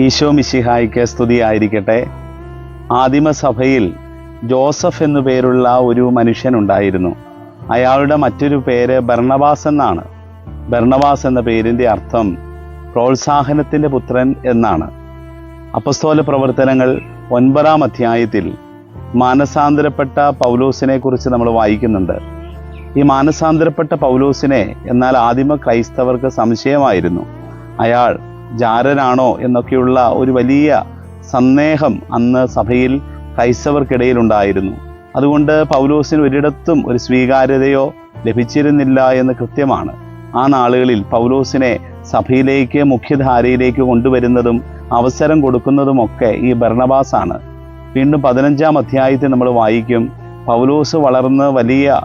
ഈശോ മിശിഹായ്ക്ക് സ്തുതിയായിരിക്കട്ടെ. ആദിമസഭയിൽ ജോസഫ് എന്നു പേരുള്ള ഒരു മനുഷ്യനുണ്ടായിരുന്നു. അയാളുടെ മറ്റൊരു പേര് ബർണബാസ് എന്നാണ്. ബർണബാസ് എന്ന പേരിൻ്റെ അർത്ഥം പ്രോത്സാഹനത്തിൻ്റെ പുത്രൻ എന്നാണ്. അപ്പസ്തോല പ്രവർത്തനങ്ങൾ 9-ാം അധ്യായത്തിൽ മാനസാന്തരപ്പെട്ട പൗലോസിനെ കുറിച്ച് നമ്മൾ വായിക്കുന്നുണ്ട്. ഈ മാനസാന്തരപ്പെട്ട പൗലോസിനെ എന്നാൽ ആദിമ ക്രൈസ്തവർക്ക് സംശയമായിരുന്നു. അയാൾ ജാരനാണോ എന്നൊക്കെയുള്ള ഒരു വലിയ സന്ദേഹം അന്ന് സഭയിൽ ക്രൈസ്തവർക്കിടയിലുണ്ടായിരുന്നു. അതുകൊണ്ട് പൗലോസിന് ഒരിടത്തും ഒരു സ്വീകാര്യതയോ ലഭിച്ചിരുന്നില്ല എന്ന് കൃത്യമാണ്. ആ നാളുകളിൽ പൗലോസിനെ സഭയിലേക്ക് മുഖ്യധാരയിലേക്ക് കൊണ്ടുവരുന്നതും അവസരം കൊടുക്കുന്നതുമൊക്കെ ഈ ബർണബാസാണ്. വീണ്ടും 15-ാം അധ്യായത്തിൽ നമ്മൾ വായിക്കും, പൗലോസ് വളർന്ന് വലിയ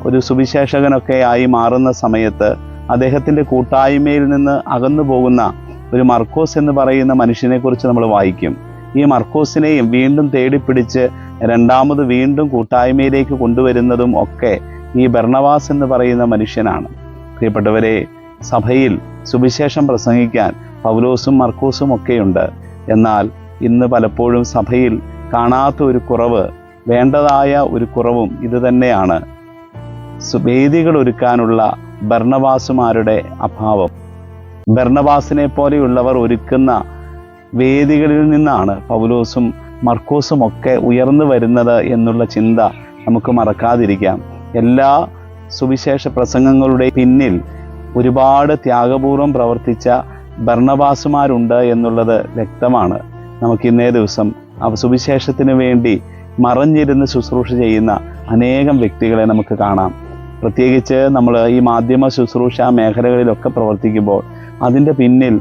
ഒരു സുവിശേഷകനൊക്കെ ആയി മാറുന്ന സമയത്ത് അദ്ദേഹത്തിൻ്റെ കൂട്ടായ്മയിൽ നിന്ന് അകന്നു പോകുന്ന ഒരു മർക്കോസ് എന്ന് പറയുന്ന മനുഷ്യനെക്കുറിച്ച് നമ്മൾ വായിക്കും. ഈ മർക്കോസിനെയും വീണ്ടും തേടിപ്പിടിച്ച് രണ്ടാമത് വീണ്ടും കൂട്ടായ്മയിലേക്ക് കൊണ്ടുവരുന്നതും ഒക്കെ ഈ ബർണബാസ് എന്ന് പറയുന്ന മനുഷ്യനാണ്. പ്രിയപ്പെട്ടവരെ, സഭയിൽ സുവിശേഷം പ്രസംഗിക്കാൻ പൗലോസും മർക്കോസും ഒക്കെയുണ്ട്. എന്നാൽ ഇന്ന് പലപ്പോഴും സഭയിൽ കാണാത്ത ഒരു കുറവ്, വേണ്ടതായ ഒരു കുറവും ഇത് തന്നെയാണ്: വേദികൾ ഒരുക്കാനുള്ള ബർണബാസുമാരുടെ അഭാവം. ബർണബാസിനെ പോലെയുള്ളവർ ഒരുക്കുന്ന വേദികളിൽ നിന്നാണ് പൗലോസും മർക്കോസും ഒക്കെ ഉയർന്നു വരുന്നത് എന്നുള്ള ചിന്ത നമുക്ക് മറക്കാതിരിക്കാം. എല്ലാ സുവിശേഷ പ്രസംഗങ്ങളുടെ പിന്നിൽ ഒരുപാട് ത്യാഗപൂർവം പ്രവർത്തിച്ച ബർണബാസുമാരുണ്ട് എന്നുള്ളത് വ്യക്തമാണ്. നമുക്ക് ഇന്നേ ദിവസം സുവിശേഷത്തിന് വേണ്ടി മറഞ്ഞിരുന്ന് ശുശ്രൂഷ ചെയ്യുന്ന അനേകം വ്യക്തികളെ നമുക്ക് കാണാം. പ്രത്യേകിച്ച് നമ്മൾ ഈ മാധ്യമ ശുശ്രൂഷ മേഖലകളിലൊക്കെ പ്രവർത്തിക്കുമ്പോൾ അതിൻ്റെ പിന്നിൽ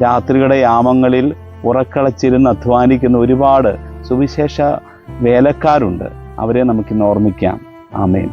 രാത്രിയുടെ യാമങ്ങളിൽ ഉറക്കളച്ചിരുന്ന് അധ്വാനിക്കുന്ന ഒരുപാട് സുവിശേഷ വേലക്കാരുണ്ട്. അവരെ നമുക്കിന്ന് ഓർമ്മിക്കാം. ആമേൻ.